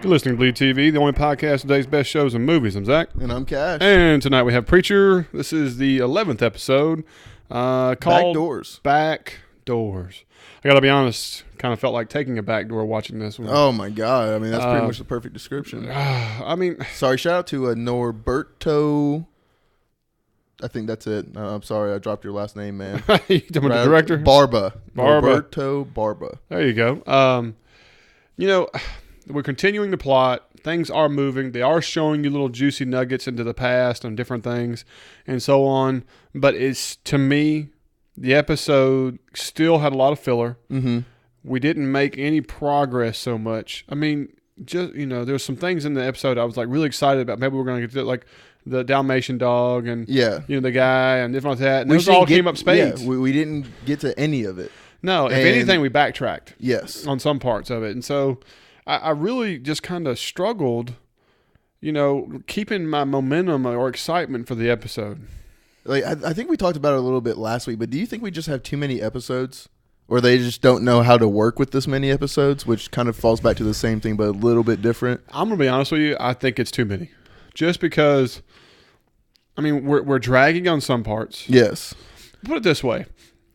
You're listening to BleedTV, the only podcast of today's best shows and movies. I'm Zach. And I'm Cash. And tonight we have Preacher. This is the 11th episode called Backdoors. Backdoors. I got to be honest, kind of felt like taking a backdoor watching this one. Oh, my God. I mean, that's pretty much the perfect description. Sorry, shout out to Norberto. I think that's it. I'm sorry, I dropped your last name, man. You talking about the director? Barba. Norberto Barba. There you go. We're continuing the plot. Things are moving. They are showing you little juicy nuggets into the past and different things and so on. But it's, to me, the episode still had a lot of filler. Mm-hmm. We didn't make any progress so much. I mean, there's some things in the episode I was like really excited about. Maybe we're going to get to like the Dalmatian dog and the guy and different like that. And those all came up spades. Yeah, we didn't get to any of it. No, if anything, we backtracked. Yes. On some parts of it. And so I really just kind of struggled, keeping my momentum or excitement for the episode. Like I think we talked about it a little bit last week, but do you think we just have too many episodes? Or they just don't know how to work with this many episodes, which kind of falls back to the same thing, but a little bit different? I'm going to be honest with you. I think it's too many. Just because, we're dragging on some parts. Yes. Put it this way.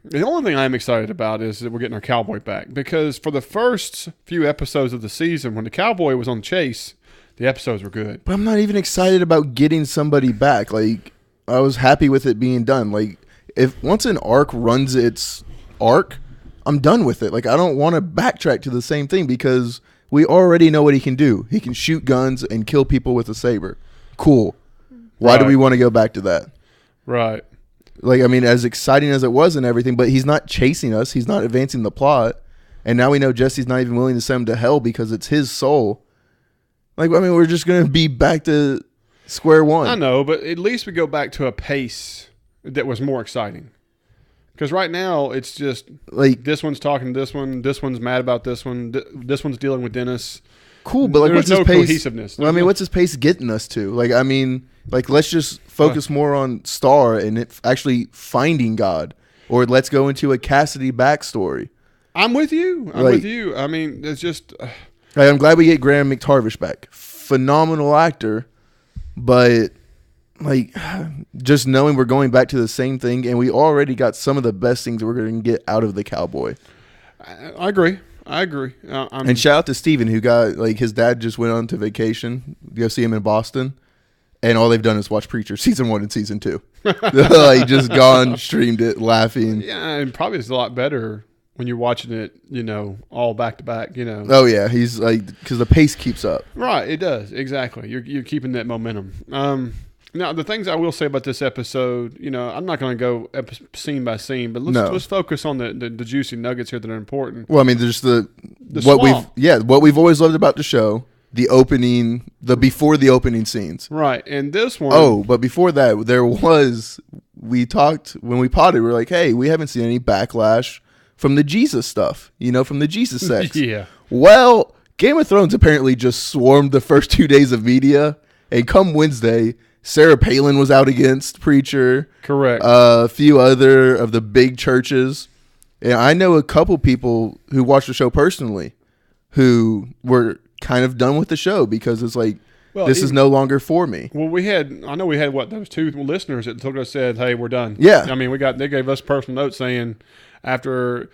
The only thing I'm excited about is that we're getting our cowboy back. Because for the first few episodes of the season, when the cowboy was on the chase, the episodes were good. But I'm not even excited about getting somebody back. Like, I was happy with it being done. Like, if once an arc runs its arc, I'm done with it. Like, I don't want to backtrack to the same thing because we already know what he can do. He can shoot guns and kill people with a saber. Cool. Why do we want to go back to that? Right. Like, as exciting as it was and everything, but he's not chasing us. He's not advancing the plot. And now we know Jesse's not even willing to send him to hell because it's his soul. Like, we're just going to be back to square one. I know, but at least we go back to a pace that was more exciting. Because right now, it's just like this one's talking to this one's mad about this one, this one's dealing with Dennis. Cool, but what's his pace? Cohesiveness. What's his pace getting us to? Let's just focus more on Star and it actually finding God, or let's go into a Cassidy backstory. I'm with you. It's just. I'm glad we get Graham McTarvish back. Phenomenal actor, but just knowing we're going back to the same thing, and we already got some of the best things we're going to get out of the cowboy. I agree. And shout out to Steven, who got his dad just went on to vacation to go see him in Boston, and all they've done is watch Preacher season 1 and season 2. Just gone, streamed it, laughing. Yeah, and probably it's a lot better when you're watching it, all back to back. Oh yeah, he's because the pace keeps up. Right, it does exactly. You're keeping that momentum. Now, the things I will say about this episode, I'm not going to go scene by scene, but let's focus on the juicy nuggets here that are important. Well, there's what we've always loved about the show, the opening, before the opening scenes. Right, and this one. Oh, but before that, we talked when we potted. We were like, hey, we haven't seen any backlash from the Jesus stuff, from the Jesus sex. Yeah. Well, Game of Thrones apparently just swarmed the first 2 days of media, and come Wednesday, Sarah Palin was out against Preacher. Correct. A few other of the big churches. And I know a couple people who watched the show personally who were kind of done with the show because it's this is no longer for me. Well, I know we had those 2 listeners that took us said, hey, we're done. Yeah. They gave us personal notes saying after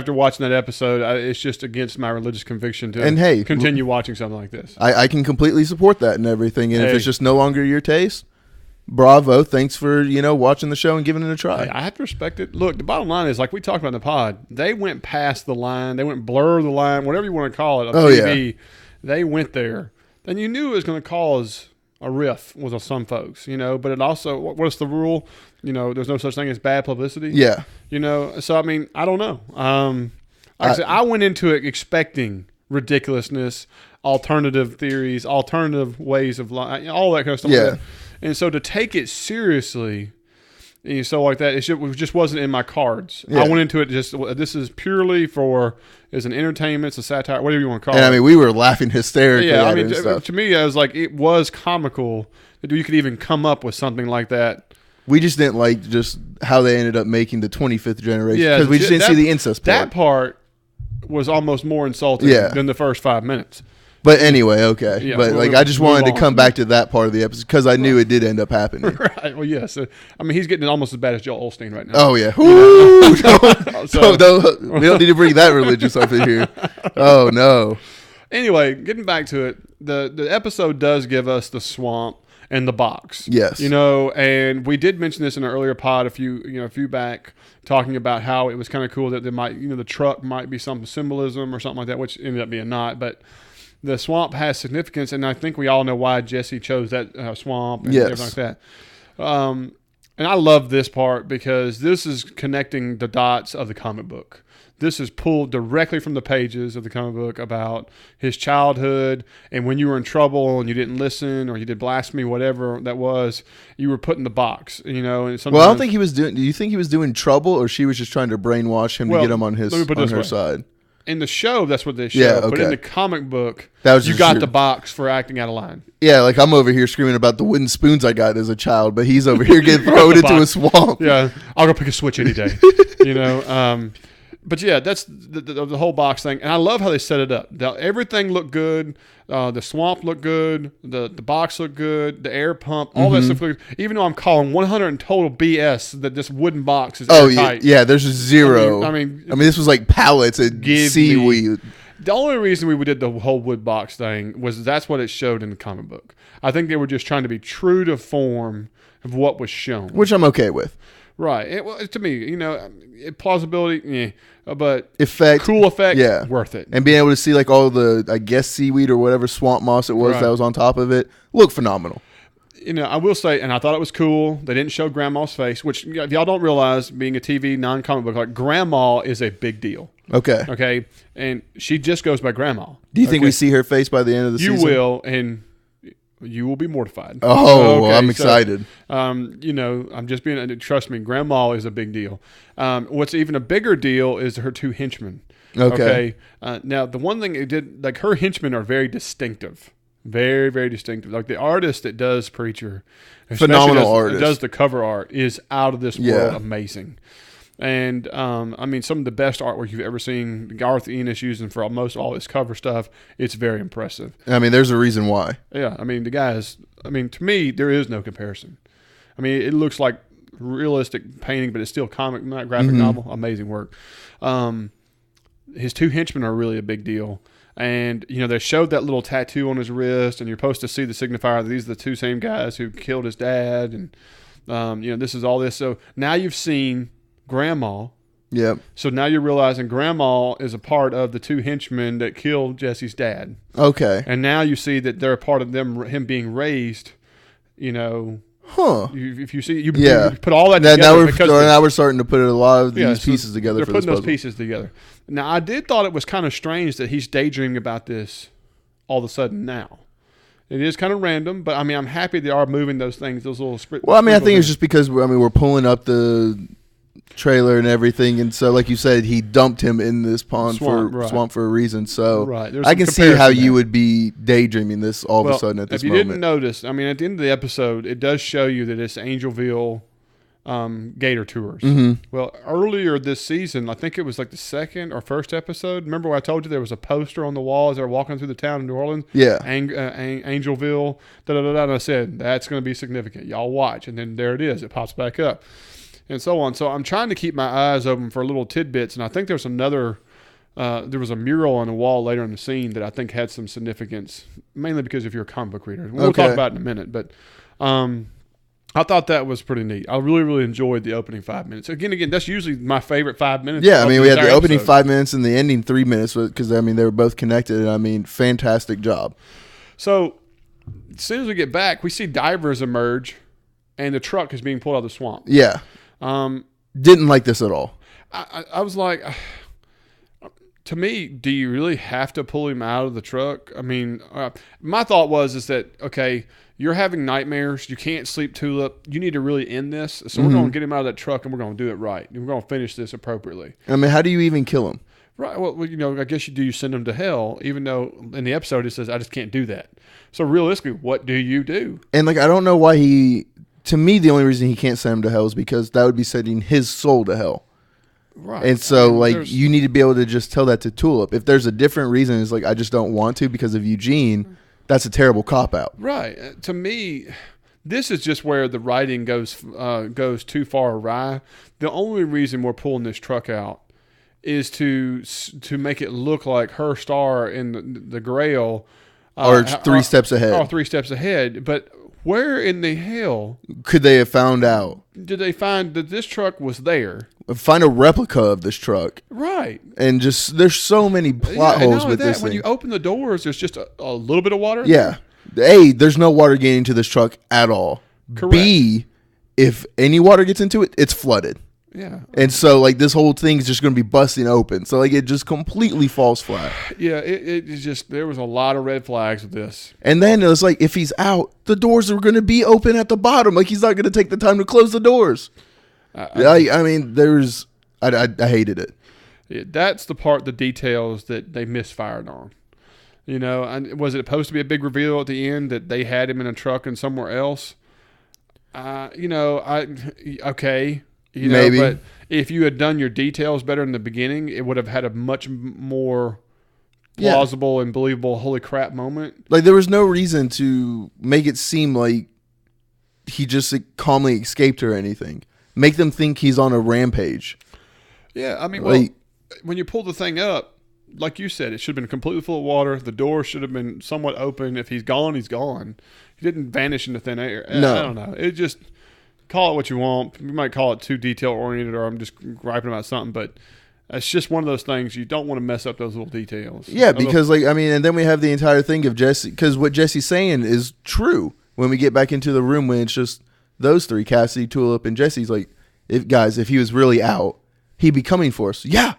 watching that episode, it's just against my religious conviction to continue watching something like this. I can completely support that and everything. And if it's just no longer your taste, bravo. Thanks for, watching the show and giving it a try. I have to respect it. Look, the bottom line is, like we talked about in the pod, they went past the line. They went blur the line, whatever you want to call it, TV. Yeah. They went there. Then you knew it was going to cause a riff with some folks, but it also, what's the rule? There's no such thing as bad publicity. Yeah. So, I don't know. Like I said, I went into it expecting ridiculously, alternative theories, alternative ways of life, all that kind of stuff. Yeah. Like that. And so to take it seriously, so like that, it just wasn't in my cards. Yeah. I went into it this is purely as an entertainment, it's a satire, whatever you want to call it. And we were laughing hysterically. Yeah, to me, I was like, it was comical that you could even come up with something like that. We just didn't like just how they ended up making the 25th generation because we just didn't see the incest part. That part was almost more insulting than the first 5 minutes. But anyway, okay. Yeah, but like, I just wanted to come back to that part of the episode because I knew it did end up happening. Right. Well, yes. I mean, he's getting almost as bad as Joel Osteen right now. Oh yeah. We don't need to bring that religious up in here. Oh no. Anyway, getting back to it, the episode does give us the swamp and the box. Yes. And we did mention this in an earlier pod a few back, talking about how it was kind of cool that there might, the truck might be some symbolism or something like that, which ended up being not. But the swamp has significance, and I think we all know why Jesse chose that swamp and everything like that. And I love this part because this is connecting the dots of the comic book. This is pulled directly from the pages of the comic book about his childhood, and when you were in trouble and you didn't listen or you did blasphemy, whatever that was, you were put in the box. And well, I don't think he was doing. Do you think he was doing trouble, or she was just trying to brainwash him to get him on her side? In the show, that's what they show. Yeah, okay. But in the comic book, you got the box for acting out of line. Yeah, like I'm over here screaming about the wooden spoons I got as a child, but he's over here getting thrown into a swamp. Yeah, I'll go pick a switch any day. But yeah, that's the whole box thing, and I love how they set it up. Everything looked good. The swamp looked good. The box looked good. The air pump, all that stuff looked good. Even though I'm calling 100 in total BS that this wooden box is airtight. Yeah, there's a zero. I mean, this was like pallets and seaweed. The only reason we did the whole wood box thing was that's what it showed in the comic book. I think they were just trying to be true to form of what was shown, which I'm okay with. Right. To me, plausibility, but cool effect, worth it. And being able to see like all the, I guess, seaweed or whatever swamp moss it was that was on top of it, looked phenomenal. I will say, and I thought it was cool, they didn't show Grandma's face, which if y'all don't realize, being a TV non-comic book, like Grandma is a big deal. Okay. And she just goes by Grandma. Do you think we see her face by the end of the season? You will, and you will be mortified. Oh, okay, I'm excited. I'm just being, trust me, Grandma is a big deal. What's even a bigger deal is her two henchmen. Okay. Now, the one thing it did, like her henchmen are very distinctive. Very, very distinctive. Like the artist that does Preacher, phenomenal artist, does the cover art, is out of this world amazing. And some of the best artwork you've ever seen, Garth Ennis using for most all his cover stuff, it's very impressive. There's a reason why. Yeah, the guy is, to me, there is no comparison. It looks like realistic painting, but it's still comic, not graphic novel. Amazing work. His two henchmen are really a big deal. And, they showed that little tattoo on his wrist, and you're supposed to see the signifier that these are the two same guys who killed his dad. And, this is all this. So now you've seen Grandma. Yep. So now you're realizing Grandma is a part of the two henchmen that killed Jesse's dad. Okay. And now you see that they're a part of him being raised, Huh. If you see, you put all that together. Now we're starting to put a lot of these pieces together. They're putting those pieces together. Now, I did thought it was kind of strange that he's daydreaming about this all of a sudden now. It is kind of random, but I'm happy they are moving those things, those little. Well, I think it's just because we're pulling up the trailer and everything, and so like you said, he dumped him in this swamp for a reason. So I can see how you would be daydreaming this all of a sudden at this moment. If you didn't notice, at the end of the episode, it does show you that it's Angelville Gator Tours. Mm-hmm. Well, earlier this season, I think it was like the second or first episode. Remember when I told you there was a poster on the wall as they were walking through the town in New Orleans? Yeah. Angelville, and I said, that's going to be significant. Y'all watch. And then there it is. It pops back up. And so on. So I'm trying to keep my eyes open for little tidbits. And I think there's another, there was a mural on the wall later in the scene that I think had some significance, mainly because if you're a comic book reader. We'll talk about it in a minute. But I thought that was pretty neat. I really, really enjoyed the opening 5 minutes. Again, that's usually my favorite 5 minutes. Yeah, we had the opening 5 minutes and the ending 3 minutes because, they were both connected. And, fantastic job. So as soon as we get back, we see divers emerge and the truck is being pulled out of the swamp. Yeah. Didn't like this at all. I was like, to me, do you really have to pull him out of the truck? My thought is that, okay, you're having nightmares. You can't sleep, Tulip. You need to really end this. So we're going to get him out of that truck and we're going to do it right. And we're going to finish this appropriately. How do you even kill him? Right. Well, I guess you send him to hell, even though in the episode it says, I just can't do that. So realistically, what do you do? And I don't know why to me, the only reason he can't send him to hell is because that would be sending his soul to hell. Right. And so, like, you need to be able to just tell that to Tulip. If there's a different reason, it's like, I just don't want to because of Eugene, that's a terrible cop-out. Right. To me, this is just where the writing goes too far awry. The only reason we're pulling this truck out is to make it look like her star in the Grail Or 3 steps ahead. Oh, 3 steps ahead. But where in the hell could they have found out? Did they find that this truck was there? Find a replica of this truck. Right. And just, there's so many plot holes with this when thing. you open the doors, there's just a little bit of water. Yeah. A, there's no water getting into this truck at all. Correct. B, if any water gets into it, it's flooded. Yeah. And so, like, this whole thing is just going to be busting open. So, like, it just completely falls flat. Yeah, it just, there was a lot of red flags with this. And then it was like, if he's out, the doors are going to be open at the bottom. Like, he's not going to take the time to close the doors. I mean, I hated it. Yeah, that's the part, the details that they misfired on. You know, and was it supposed to be a big reveal at the end that they had him in a truck and somewhere else? Okay. Maybe. But if you had done your details better in the beginning, it would have had a much more plausible and believable holy crap moment. Like, there was no reason to make it seem like he just calmly escaped or anything. Make them think he's on a rampage. Yeah, I mean, well, when you pull the thing up, like you said, it should have been completely full of water. The door should have been somewhat open. If he's gone, he's gone. He didn't vanish into thin air. No. I don't know. It just... Call it what you want. You might call it too detail-oriented, or I'm just griping about something, but it's just one of those things. You don't want to mess up those little details. Yeah, because, like, I mean, and then we have the entire thing of Jesse, because what Jesse's saying is true when we get back into the room when it's just those three, Cassidy, Tulip, and Jesse's like, if he was really out, he'd be coming for us. Yeah,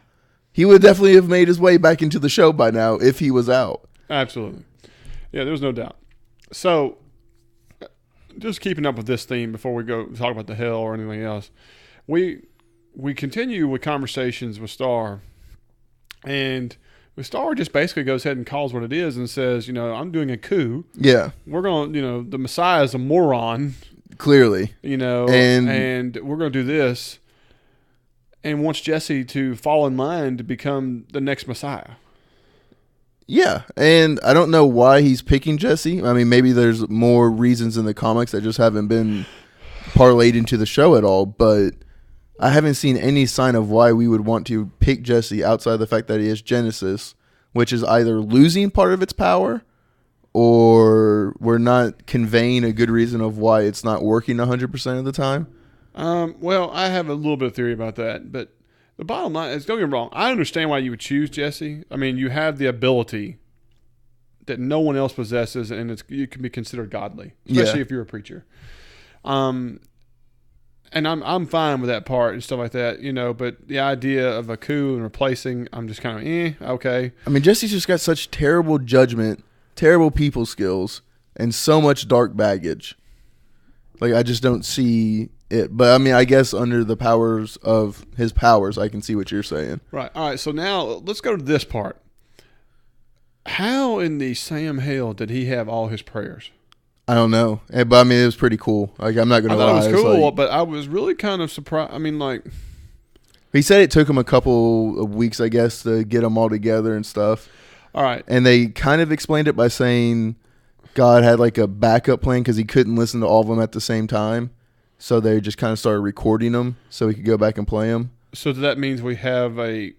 he would definitely have made his way back into the show by now if he was out. Absolutely. Yeah, there's no doubt. So... just keeping up with this theme before we go talk about the hell or anything else, we continue with conversations with Star, and Star just basically goes ahead and calls what it is and says, I'm doing a coup. Yeah, we're going, the Messiah is a moron, clearly, and we're going to do this, and wants Jesse to fall in line to become the next Messiah. Yeah, and I don't know why he's picking Jesse. I mean, maybe there's more reasons in the comics that just haven't been parlayed into the show at all, but I haven't seen any sign of why we would want to pick Jesse outside of the fact that he has Genesis, which is either losing part of its power or we're not conveying a good reason of why it's not working 100% of the time. Well, I have a little bit of theory about that, but the bottom line is, don't get me wrong, I understand why you would choose Jesse. I mean, you have the ability that no one else possesses, and you can be considered godly, especially if you're a preacher. And I'm fine with that part and stuff like that, but the idea of a coup and replacing, I'm just kind of, okay. I mean, Jesse's just got such terrible judgment, terrible people skills, and so much dark baggage. Like, I just don't see it. But, I mean, I guess under the powers of his powers, I can see what you're saying. Right. All right. So now let's go to this part. How in the Sam Hale did he have all his prayers? I don't know. But, I mean, it was pretty cool. Like, I'm not going to lie. I thought it was cool, but I was really kind of surprised. I mean, like... He said it took him a couple of weeks, I guess, to get them all together and stuff. All right. And they kind of explained it by saying God had, like, a backup plan because he couldn't listen to all of them at the same time. So they just kind of started recording them so he could go back and play them. So that means we have a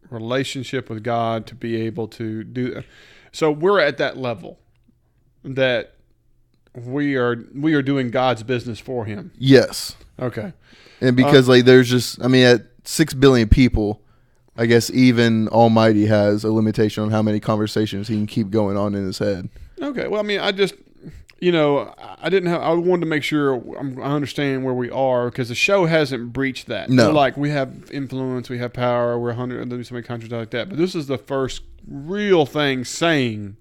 relationship with God to be able to do that. So we're at that level that we are doing God's business for him. Yes. Okay. And because there's just, I mean, at 6 billion people, I guess even Almighty has a limitation on how many conversations he can keep going on in his head. Okay. Well, I mean, I just... I wanted to make sure I understand where we are because the show hasn't breached that. No. We're like, we have influence, we have power, we're 100, there's so many countries like that. But this is the first real thing saying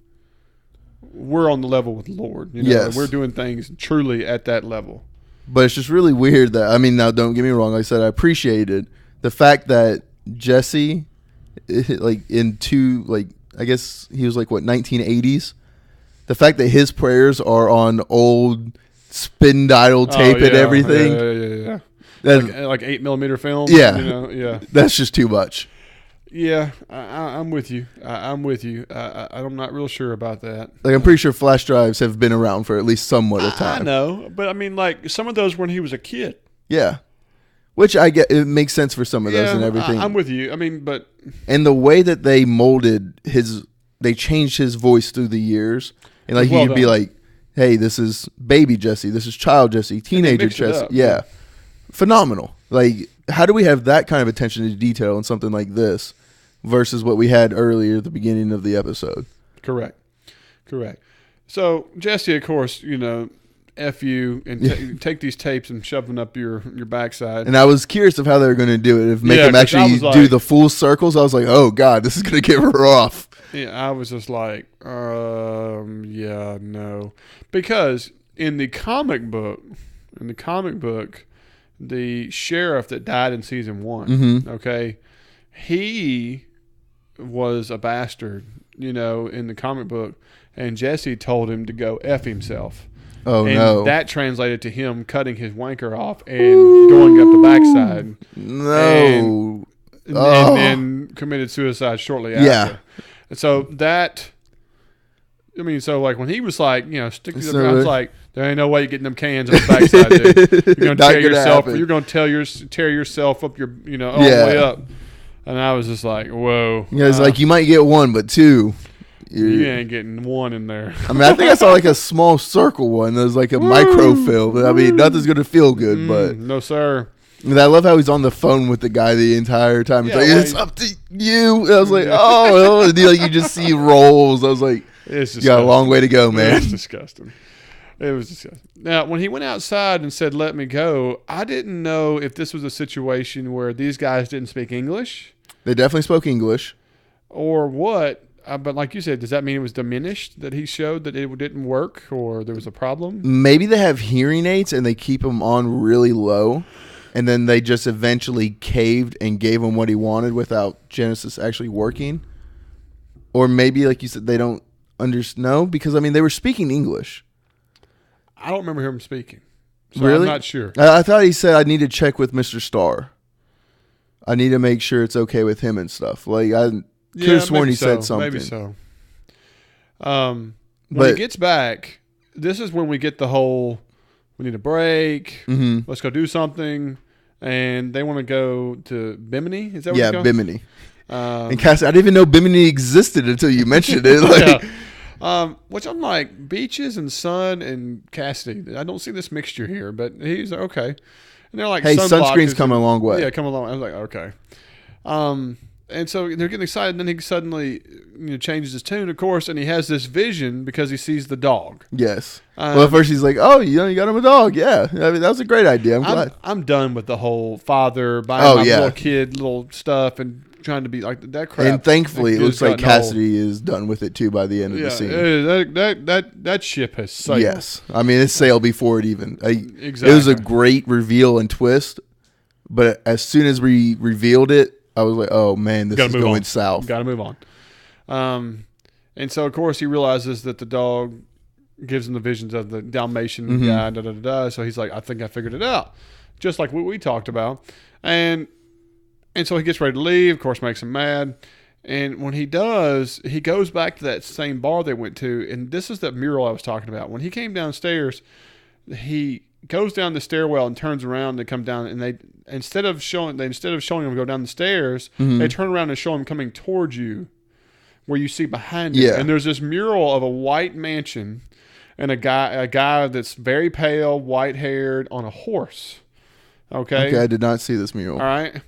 we're on the level with the Lord. Yes. We're doing things truly at that level. But it's just really weird that, I mean, now don't get me wrong. Like I said, I appreciated the fact that Jesse, like I guess he was like, 1980s? The fact that his prayers are on old spin dial tape and everything. Yeah. like 8mm film. Yeah, yeah. That's just too much. Yeah, I'm with you. I'm with you. I'm not real sure about that. Like, I'm pretty sure flash drives have been around for at least somewhat of time. I know, but I mean, like, some of those when he was a kid. Yeah. Which I get, it makes sense for some of those and everything. I'm with you. I mean, but. And the way that they molded they changed his voice through the years. And like, he'd be like, hey, this is baby Jesse. This is child Jesse. Teenager Jesse. Yeah. Phenomenal. Like, how do we have that kind of attention to detail in something like this versus what we had earlier at the beginning of the episode? Correct. So Jesse, of course, F you and take these tapes and shove them up your backside. And I was curious of how they were going to do it. If make him actually do the full circles, I was like, oh God, this is going to get rough. Yeah, I was just like, yeah, no. Because in the comic book, the sheriff that died in season 1, okay, he was a bastard, in the comic book, and Jesse told him to go F himself. Oh, and no. that translated to him cutting his wanker off and going up the backside. No. And then committed suicide shortly after. Yeah. And so that, like when he was like, stick these up, I was like, there ain't no way you're getting them cans on the backside, dude. You're going to tear yourself. You're going to tear yourself up all the way up. And I was just like, whoa. Yeah, it's like you might get one, but two. You ain't getting one in there. I mean, I think I saw like a small circle one. There's like a microfilm. I mean, nothing's going to feel good, but. No, sir. And I love how he's on the phone with the guy the entire time. He's like, it's up to you. And I was like, oh. And you just see rolls. I was like, it's you got a long way to go, man. It was disgusting. Now, when he went outside and said, let me go, I didn't know if this was a situation where these guys didn't speak English. They definitely spoke English. Or what? But like you said, does that mean it was diminished that he showed that it didn't work or there was a problem? Maybe they have hearing aids and they keep them on really low. And then they just eventually caved and gave him what he wanted without Genesis actually working. Or maybe, like you said, they don't understand. No, because, I mean, they were speaking English. I don't remember him speaking. So really? I'm not sure. I thought he said, I need to check with Mr. Starr. I need to make sure it's okay with him and stuff. Like, I could have sworn he said something. Maybe so. When he gets back, this is when we get the whole, we need a break. Mm-hmm. Let's go do something. And they want to go to Bimini. Is that what it's called? Bimini. And Cass, I didn't even know Bimini existed until you mentioned it. Like, which I'm like, beaches and sun and Cassidy. I don't see this mixture here, but he's like, okay. And they're like, hey, sunscreen's come a long way. Yeah, come along. I was like, okay. And so they're getting excited. And then he suddenly changes his tune, of course, and he has this vision because he sees the dog. Yes. Well, at first he's like, oh, you got him a dog. Yeah. I mean, that was a great idea. I'm glad. I'm done with the whole father buying my little kid little stuff and trying to be like that crap. And thankfully, it looks like Cassidy is done with it, too, by the end of the scene. That ship has sailed. Yes. I mean, it sailed before it even. Exactly. It was a great reveal and twist, but as soon as we revealed it, I was like, oh, man, this is going south. Got to move on. And so, of course, he realizes that the dog gives him the visions of the Dalmatian guy, So he's like, I think I figured it out. Just like what we talked about. And so he gets ready to leave, of course, makes him mad. And when he does, he goes back to that same bar they went to. And this is that mural I was talking about. When he came downstairs, he goes down the stairwell and turns around and come down, and instead of showing him go down the stairs, they turn around and show him coming towards you, where you see behind you. And there's this mural of a white mansion and a guy that's very pale, white haired on a horse. Okay, I did not see this mural. All right,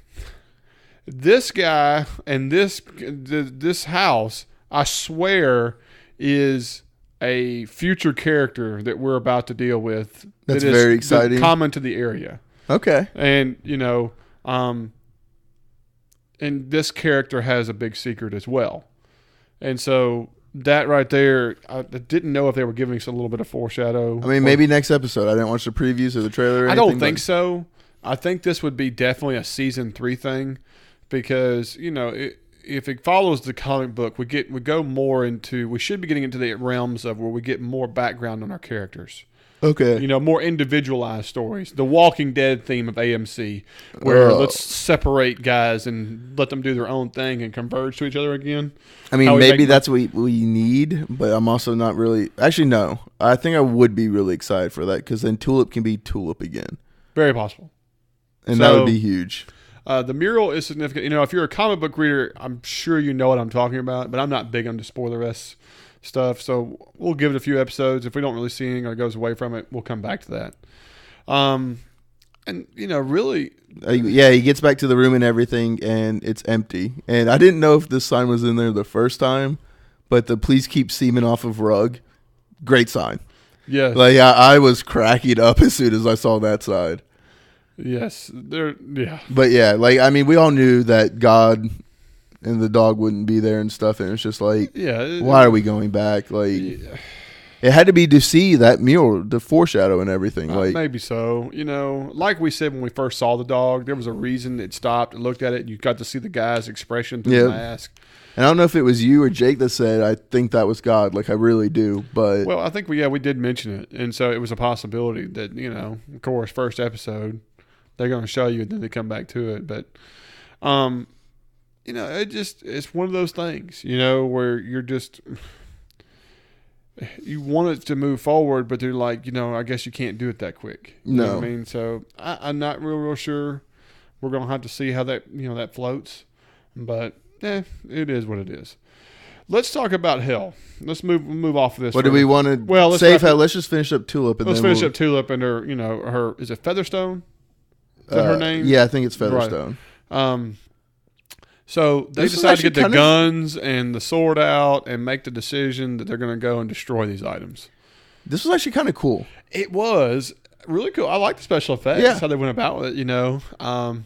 this guy and this house, I swear, is a future character that we're about to deal with. That's very exciting. Common to the area. Okay. And, and this character has a big secret as well. And so that right there, I didn't know if they were giving us a little bit of foreshadow. I mean, maybe next episode. I didn't watch the previews or the trailer or anything. I don't think so. I think this would be definitely a season 3 thing because, if it follows the comic book, we should be getting into the realms of where we get more background on our characters. Okay. You know, more individualized stories. The Walking Dead theme of AMC, where let's separate guys and let them do their own thing and converge to each other again. I mean, maybe that's what we need, but I'm also not really. Actually, no. I think I would be really excited for that because then Tulip can be Tulip again. Very possible. And that would be huge. The mural is significant. You know, if you're a comic book reader, I'm sure you know what I'm talking about, but I'm not big on the spoiler-esque stuff, so we'll give it a few episodes. If we don't really see anything or it goes away from it, we'll come back to that. And, you know, really... yeah, he gets back to the room and everything, and it's empty. And I didn't know if this sign was in there the first time, but the please keep semen off of rug. Great sign. Yeah. Like, I was cracking up as soon as I saw that sign. Yes. Yeah. But, yeah, like, I mean, we all knew that God and the dog wouldn't be there and stuff, and it's just like, why are we going back? Like... Yeah. It had to be to see that mural, the foreshadow and everything. Like maybe so. You know, like we said when we first saw the dog, there was a reason it stopped and looked at it, and you got to see the guy's expression through the mask. And I don't know if it was you or Jake that said, I think that was God. Like, I really do. But well, I think we did mention it. And so it was a possibility that, you know, of course, first episode, they're going to show you and then they come back to it. But, you know, it's one of those things, you know, where you're just... You want it to move forward, but they're like, you know, I guess you can't do it that quick. You know what I mean? So I'm not real sure. We're going to have to see how that, you know, that floats. But, it is what it is. Let's talk about Hell. Let's move off of this. What do we want to save Hell? Let's just finish up Tulip. And let's finish up Tulip and her, you know, her, is it Featherstone? Is that her name? Yeah, I think it's Featherstone. Right. So they decide to get the guns and the sword out and make the decision that they're going to go and destroy these items. This was actually kind of cool. It was really cool. I like the special effects, how they went about with it, you know. I'm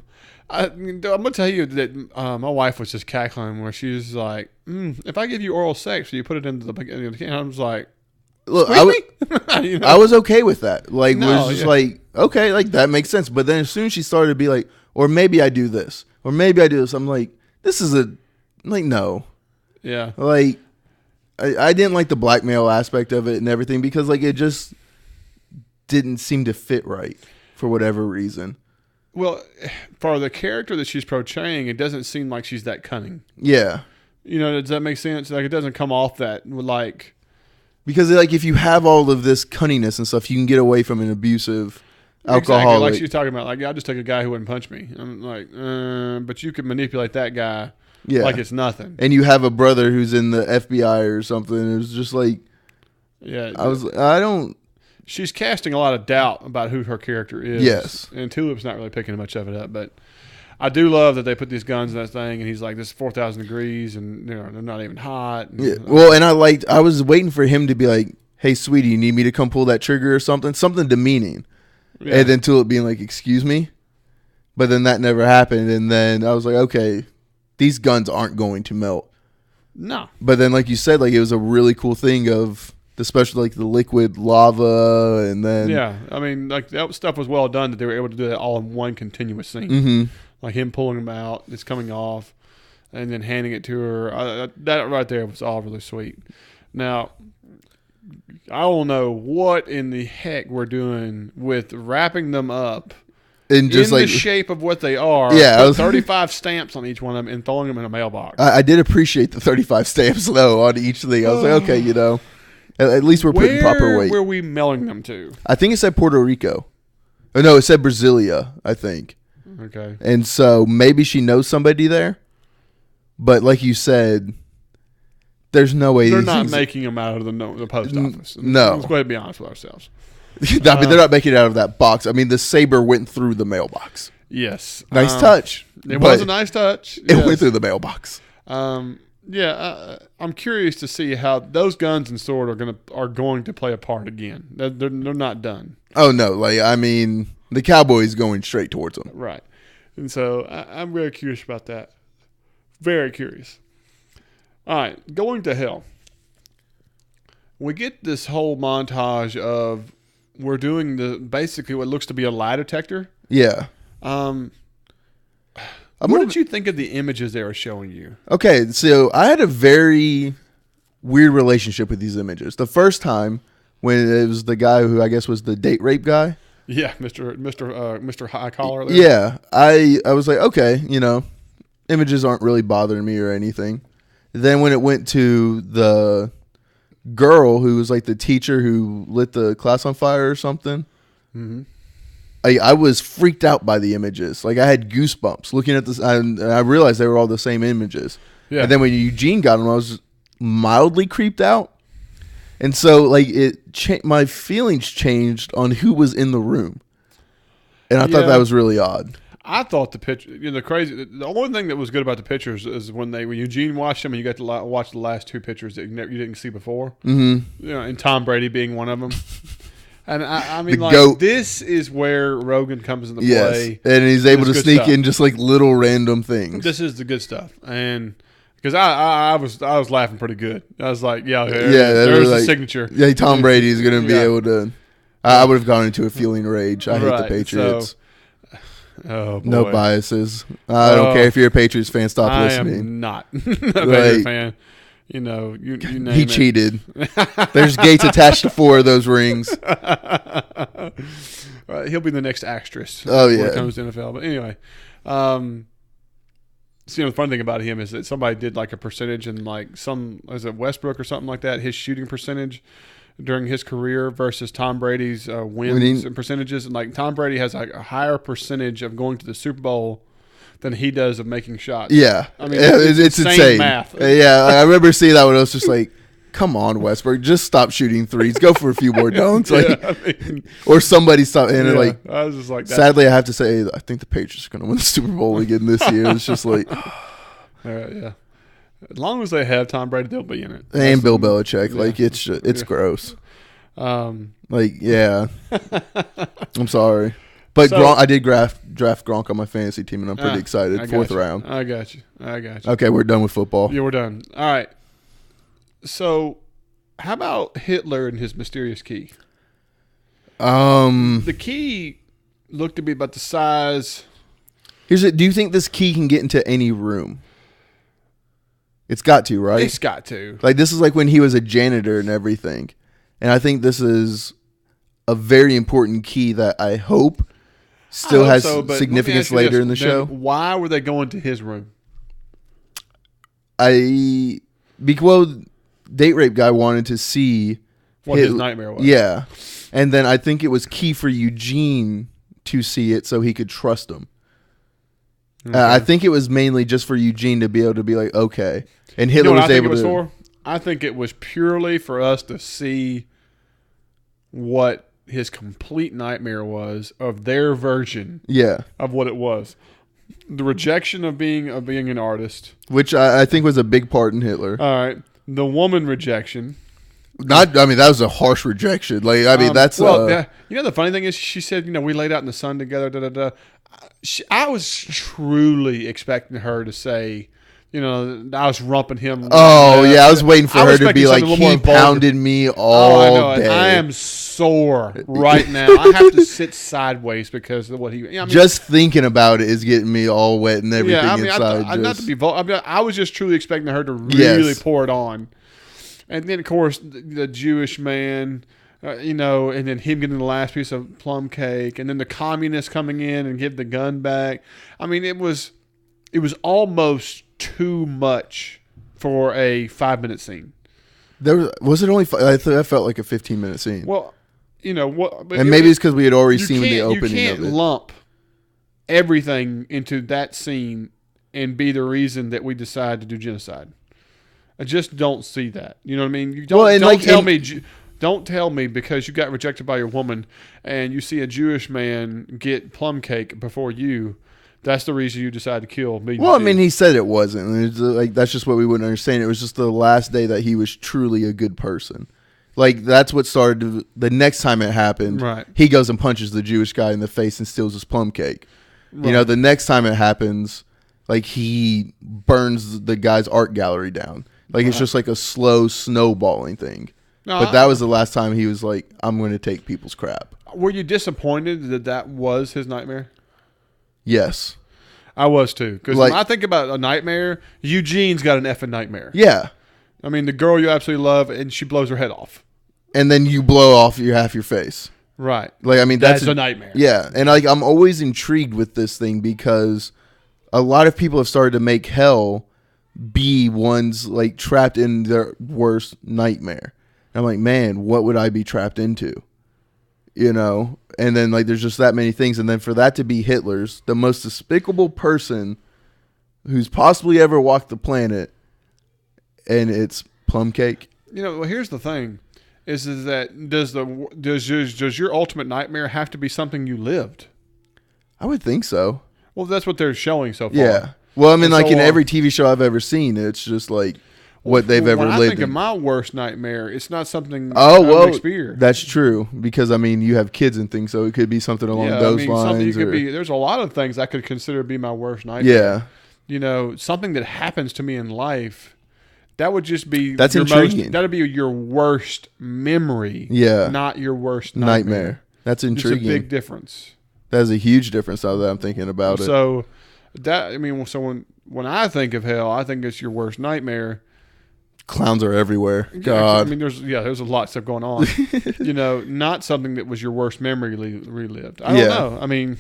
going to tell you that my wife was just cackling where she was like, if I give you oral sex, you put it into the can. I was like, look, you know? I was okay with that. Like, was just like, okay, like that makes sense. But then as soon as she started to be like, or maybe I do this, or maybe I do this, I'm like, this is no. Yeah. Like, I didn't like the blackmail aspect of it and everything because, like, it just didn't seem to fit right for whatever reason. Well, for the character that she's portraying, it doesn't seem like she's that cunning. Yeah. You know, does that make sense? Like, it doesn't come off that, like... Because, like, if you have all of this cunningness and stuff, you can get away from an abusive... alcoholic. Exactly, like she was talking about, like, I just take a guy who wouldn't punch me. I'm like, but you could manipulate that guy like it's nothing. And you have a brother who's in the FBI or something. It was just like, She's casting a lot of doubt about who her character is. Yes. And Tulip's not really picking much of it up, but I do love that they put these guns in that thing, and he's like, this is 4,000 degrees, and, you know, they're not even hot. And, well, and I was waiting for him to be like, hey, sweetie, you need me to come pull that trigger or something? Something demeaning. Yeah. And then Tulip being like, excuse me? But then that never happened. And then I was like, okay, these guns aren't going to melt. No. But then, like you said, like it was a really cool thing of especially like the liquid lava and then. Yeah. I mean, like that stuff was well done that they were able to do that all in one continuous scene. Mm-hmm. Like him pulling them out, it's coming off, and then handing it to her. That right there was all really sweet. Now, I don't know what in the heck we're doing with wrapping them up and just in like the shape of what they are. Yeah, 35 stamps on each one of them and throwing them in a mailbox. I did appreciate the 35 stamps though on each thing. I was like, okay, you know, at least we're putting proper weight. Where were we mailing them to? I think it said Puerto Rico. Oh no, it said Brasilia, I think. Okay. And so maybe she knows somebody there, but like you said, there's no way they're not making them out of the post office. No, let's go ahead and be honest with ourselves. I mean, they're not making it out of that box. I mean, the saber went through the mailbox. Yes, nice touch. It was a nice touch. It went through the mailbox. Yeah, I'm curious to see how those guns and sword are going to play a part again. They're not done. Oh no, like I mean, the cowboy's going straight towards them. Right, and so I'm very curious about that. Very curious. All right, going to hell. We get this whole montage of we're doing basically what looks to be a lie detector. Yeah. What did you think of the images they were showing you? Okay, so I had a very weird relationship with these images. The first time when it was the guy who I guess was the date rape guy. Yeah, Mr. High Collar there. Yeah, I was like, okay, images aren't really bothering me or anything. Then when it went to the girl who was like the teacher who lit the class on fire or something, I was freaked out by the images. Like I had goosebumps looking at this, and I realized they were all the same images. Yeah. And then when Eugene got them, I was mildly creeped out. And so like my feelings changed on who was in the room. And I thought that was really odd. I thought the picture, the only thing that was good about the pictures is when Eugene watched them and you got to watch the last two pictures that you didn't see before. Mm-hmm. And Tom Brady being one of them. And I mean, like, GOAT. This is where Rogan comes into play. And he's able to sneak in just like little random things. This is the good stuff. And because I was laughing pretty good. I was like, there's the signature. Yeah, Tom Brady is going to be able to. I would have gone into a feeling rage. I hate the Patriots. Oh, boy. No biases. I don't care if you're a Patriots fan. Stop listening. I am not a Patriots fan. You name he cheated. There's gates attached to 4 of those rings. He'll be the next actress. When it comes to NFL. But anyway, the funny thing about him is that somebody did like a percentage and like was it Westbrook or something like that, his shooting percentage during his career versus Tom Brady's wins and percentages. And like Tom Brady has like a higher percentage of going to the Super Bowl than he does of making shots. Yeah. I mean, it's insane math. Yeah. I remember seeing that when I was just like, come on, Westbrook, just stop shooting threes. Go for a few more dunks. Or somebody stop. And I was just like that. Sadly, I have to say, I think the Patriots are going to win the Super Bowl again this year. It's just like. Yeah. As long as they have Tom Brady, they'll be in it. And Bill Belichick. Yeah. Like, it's gross. I'm sorry. But I did draft Gronk on my fantasy team, and I'm pretty excited. 4th round. I got you. Okay, we're done with football. Yeah, we're done. All right. So, how about Hitler and his mysterious key? The key looked to be about the size. Do you think this key can get into any room? It's got to, right? It's got to. Like, this is like when he was a janitor and everything. And I think this is a very important key that I hope still has significance later in the show. Why were they going to his room? Date rape guy wanted to see what his nightmare was. Yeah. And then I think it was key for Eugene to see it so he could trust him. Okay. I think it was mainly just for Eugene to be able to be like, okay. And Hitler was able to. I think it was purely for us to see what his complete nightmare was of their version of what it was. The rejection of being an artist. Which I think was a big part in Hitler. All right. The woman rejection. That was a harsh rejection. Like, that's... the funny thing is, she said, we laid out in the sun together, I was truly expecting her to say... I was rumping him. Oh, I was waiting for her to be like, he pounded me all day. I am sore right now. I have to sit sideways because of what he... just thinking about it is getting me all wet and everything inside. Not to be vulgar. I was just truly expecting her to really pour it on. And then, of course, the Jewish man... and then him getting the last piece of plum cake, and then the communists coming in and give the gun back. I mean, it was almost too much for a 5-minute scene. Was it only? I felt like a 15-minute scene. Well, what? And maybe it's because we had already seen the opening. You can't lump everything into that scene and be the reason that we decide to do genocide. I just don't see that. You know what I mean? Don't tell me because you got rejected by your woman and you see a Jewish man get plum cake before you. That's the reason you decide to kill me. Well, I mean, he said it wasn't. It's like that's just what we wouldn't understand. It was just the last day that he was truly a good person. Like, that's what started the next time it happened. Right. He goes and punches the Jewish guy in the face and steals his plum cake. Right. The next time it happens, like, he burns the guy's art gallery down. Like, it's just like a slow snowballing thing. No, but that was the last time he was like, I'm going to take people's crap. Were you disappointed that was his nightmare? Yes. I was too. Because when I think about a nightmare, Eugene's got an effing nightmare. Yeah. I mean, the girl you absolutely love, and she blows her head off. and then you blow off half your face. Right. Like, I mean, that's a nightmare. Yeah. And like, I'm always intrigued with this thing because a lot of people have started to make hell be ones like trapped in their worst nightmare. And I'm like, man, what would I be trapped into? You know? And then like, there's just that many things. And then for that to be Hitler's, the most despicable person who's possibly ever walked the planet, and it's plum cake. You know, well, here's the thing. Is that does your ultimate nightmare have to be something you lived? I would think so. Well, that's what they're showing so far. Yeah. Well, I mean, and like so, in every TV show I've ever seen, it's just like what they've ever lived. I think of my worst nightmare, it's not something experienced. That's true because I mean, you have kids and things, so it could be something along those lines. There's a lot of things I could consider to be my worst nightmare. Yeah. You know, something that happens to me in life. That would just be intriguing. That'd be your worst memory, not your worst nightmare. That's intriguing. It's a big difference. That's a huge difference now that I'm thinking about it. So when I think of hell, I think it's your worst nightmare. Clowns are everywhere. God, I mean, there's a lot of stuff going on. You know, not something that was your worst memory relived. I don't know. I mean,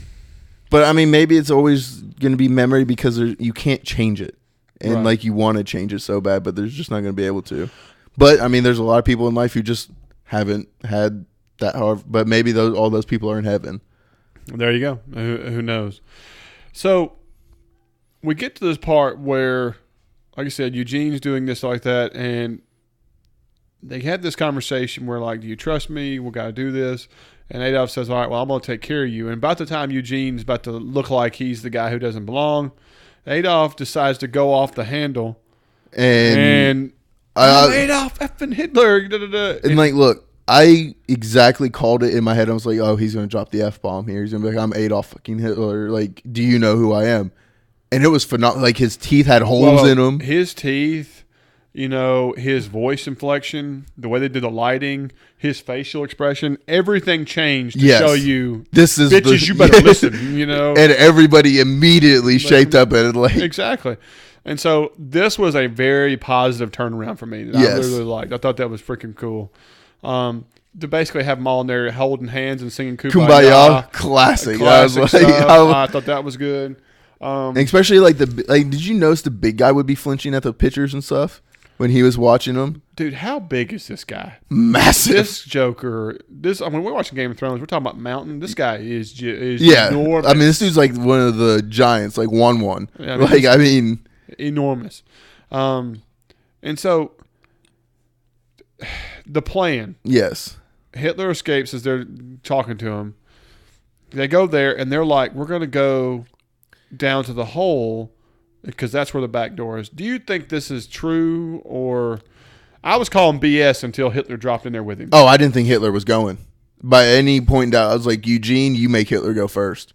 but I mean, maybe it's always going to be memory because you can't change it. And like you want to change it so bad, but there's just not going to be able to. But I mean, there's a lot of people in life who just haven't had that hard. But maybe all those people are in heaven. There you go. Who knows? So we get to this part where, like I said, Eugene's doing this like that, and they had this conversation where like, do you trust me? We got to do this. And Adolf says, all right, well, I'm going to take care of you. And about the time Eugene's about to look like he's the guy who doesn't belong, Adolf decides to go off the handle, and Adolf effing Hitler. Da, da, da. And like, look, I exactly called it in my head. I was like, oh, he's going to drop the F-bomb here. He's going to be like, I'm Adolf fucking Hitler. Like, do you know who I am? And it was phenomenal. Like, his teeth had holes in them. His teeth, you know, his voice inflection, the way they did the lighting, his facial expression, everything changed to show you, this is bitches, you better listen, you know. And everybody immediately shaped up at it. Like. Exactly. And so this was a very positive turnaround for me that I really liked. I thought that was freaking cool. To basically have them all in there holding hands and singing Kumbaya. Classic. Stuff. I thought that was good. Especially like did you notice the big guy would be flinching at the pictures and stuff when he was watching them? Dude, how big is this guy? Massive. This Joker. When we're watching Game of Thrones, we're talking about Mountain. This guy is enormous. I mean, this dude's like one of the giants, like one. Yeah, I mean, enormous. And so the plan. Yes. Hitler escapes as they're talking to him. They go there and they're like, we're going to go down to the hole because that's where the back door is. Do you think this is true, or I was calling BS until Hitler dropped in there with him? Oh, I didn't think Hitler was going. By any point out, I was like, Eugene, you make Hitler go first.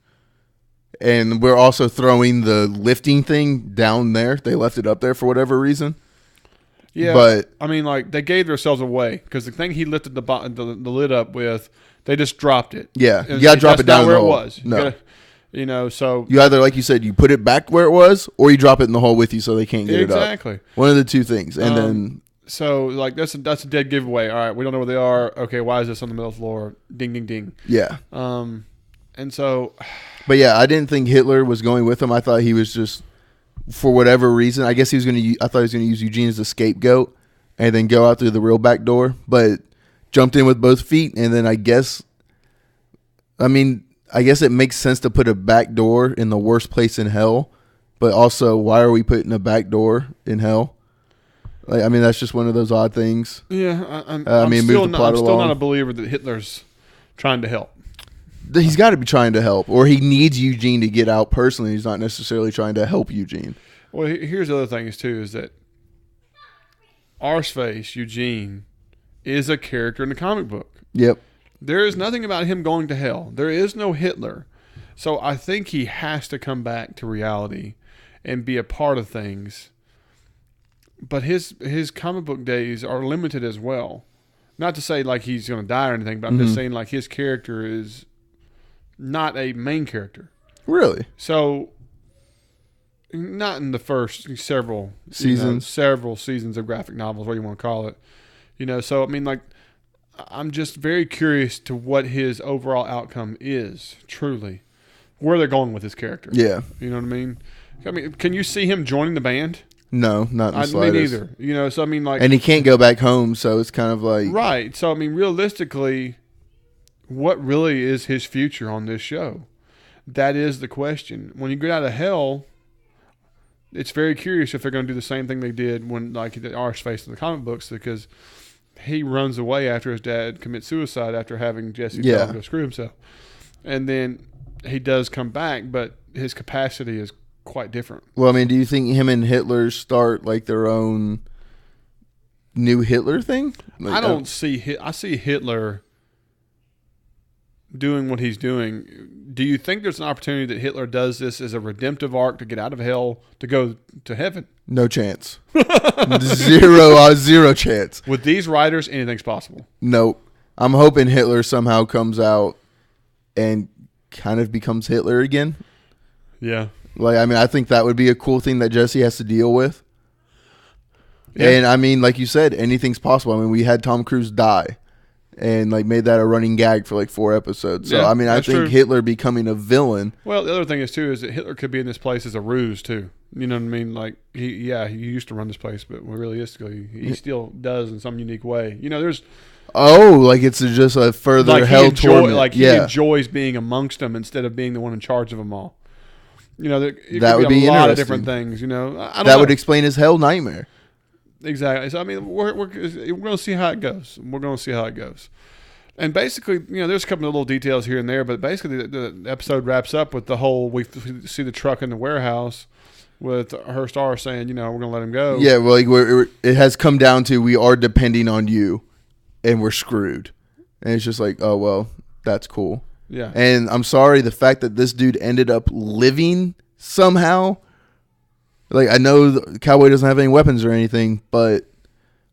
And we're also throwing the lifting thing down there. They left it up there for whatever reason. Yeah, but I mean, like they gave themselves away because the thing he lifted the lid up with, they just dropped it. Yeah, you gotta drop it down where the hole. It was. No. You know, so you either, like you said, you put it back where it was, or you drop it in the hole with you so they can't get it up. Exactly. One of the two things, and then so like that's a dead giveaway. All right, we don't know where they are. Okay, why is this on the middle floor? Ding, ding, ding. Yeah. And so, but yeah, I didn't think Hitler was going with him. I thought he was just, for whatever reason, I guess he was going to. I thought he was going to use Eugene as a scapegoat, and then go out through the real back door. But jumped in with both feet, and then I guess it makes sense to put a back door in the worst place in hell, but also, why are we putting a back door in hell? Like, I mean, that's just one of those odd things. Yeah, I'm still not a believer that Hitler's trying to help. He's got to be trying to help, or he needs Eugene to get out personally. He's not necessarily trying to help Eugene. Well, here's the other thing is that Arseface, Eugene, is a character in the comic book. Yep. There is nothing about him going to hell. There is no Hitler. So I think he has to come back to reality and be a part of things. But his comic book days are limited as well. Not to say like he's going to die or anything, but I'm just saying like his character is not a main character. Really? So not in the first several seasons of graphic novels, what you want to call it. So I mean, like, I'm just very curious to what his overall outcome is, truly. Where they're going with his character. Yeah. You know what I mean? Can you see him joining the band? No, not in the slightest. Me neither. You know, so I mean, like... And he can't go back home, so it's kind of like... Right. So, I mean, realistically, what really is his future on this show? That is the question. When you get out of hell... It's very curious if they're going to do the same thing they did when, like, the Arseface in the comic books, because he runs away after his dad commits suicide after having Jesse tell him to screw himself. And then he does come back, but his capacity is quite different. Well, I mean, do you think him and Hitler start, like, their own new Hitler thing? Like, I see Hitler doing what he's doing. Do you think there's an opportunity that Hitler does this as a redemptive arc to get out of hell to go to heaven? No chance. Zero chance. With these writers, anything's possible. Nope. I'm hoping Hitler somehow comes out and kind of becomes Hitler again. Yeah. Like, I mean, I think that would be a cool thing that Jesse has to deal with. Yeah. And I mean, like you said, anything's possible. I mean, we had Tom Cruise die. And like made that a running gag for like 4 episodes. So I mean, I think Hitler becoming a villain. Well, the other thing is too is that Hitler could be in this place as a ruse too. You know what I mean? Like he used to run this place, but realistically, he still does in some unique way. You know, there's like it's just a further like hell torment. Like he enjoys being amongst them instead of being the one in charge of them all. You know, that would be a lot of different things. You know, that would explain his hell nightmare. Exactly. So I mean, we're going to see how it goes. And basically, you know, there's a couple of little details here and there, but basically the episode wraps up with the whole, we see the truck in the warehouse with her star saying, you know, we're going to let him go. Yeah, well, like it has come down to, we are depending on you and we're screwed. And it's just like, oh, well, that's cool. Yeah. And I'm sorry, the fact that this dude ended up living somehow. Like, I know the Cowboy doesn't have any weapons or anything, but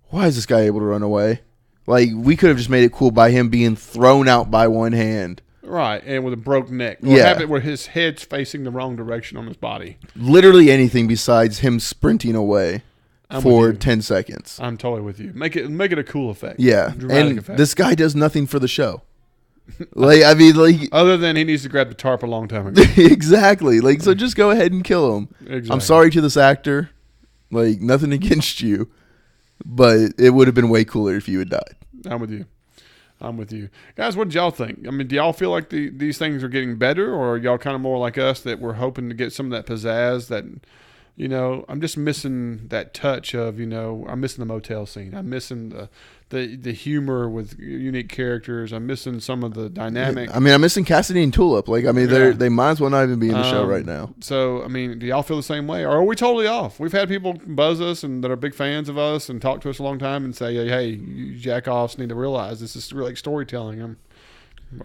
why is this guy able to run away? Like, we could have just made it cool by him being thrown out by one hand. Right, and with a broke neck. Or have it where his head's facing the wrong direction on his body. Literally anything besides him sprinting away for 10 seconds. I'm totally with you. Make it a cool effect. Yeah, dramatic effect. This guy does nothing for the show. Like, I mean, like, other than he needs to grab the tarp a long time ago. Exactly. Like, so just go ahead and kill him. Exactly. I'm sorry to this actor. Like, nothing against you, but it would have been way cooler if you had died. I'm with you. Guys, what did y'all think? I mean, do y'all feel like these things are getting better, or are y'all kind of more like us that we're hoping to get some of that pizzazz that, you know, I'm just missing that touch of, you know, I'm missing the motel scene. I'm missing the humor with unique characters. I'm missing some of the dynamic. I mean, I'm missing Cassidy and Tulip. Like, I mean, they might as well not even be in the show right now. So, I mean, do y'all feel the same way? Or are we totally off? We've had people buzz us and that are big fans of us and talk to us a long time and say, hey, you jack-offs need to realize this is really like storytelling.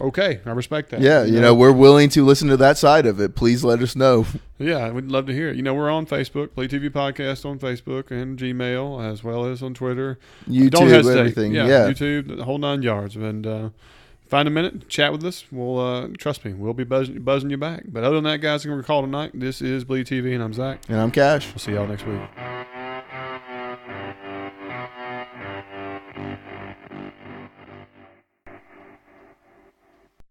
Okay, I respect that. Yeah, you know, we're willing to listen to that side of it. Please let us know. Yeah, we'd love to hear it. You know, we're on Facebook, BleedTV Podcast on Facebook and Gmail, as well as on Twitter. YouTube, don't hesitate. Everything. Yeah, YouTube, the whole 9 yards. And find a minute, chat with us. We'll, trust me, we'll be buzzing you back. But other than that, guys, I'm going to call tonight. This is BleedTV, and I'm Zach. And I'm Cash. We'll see y'all next week.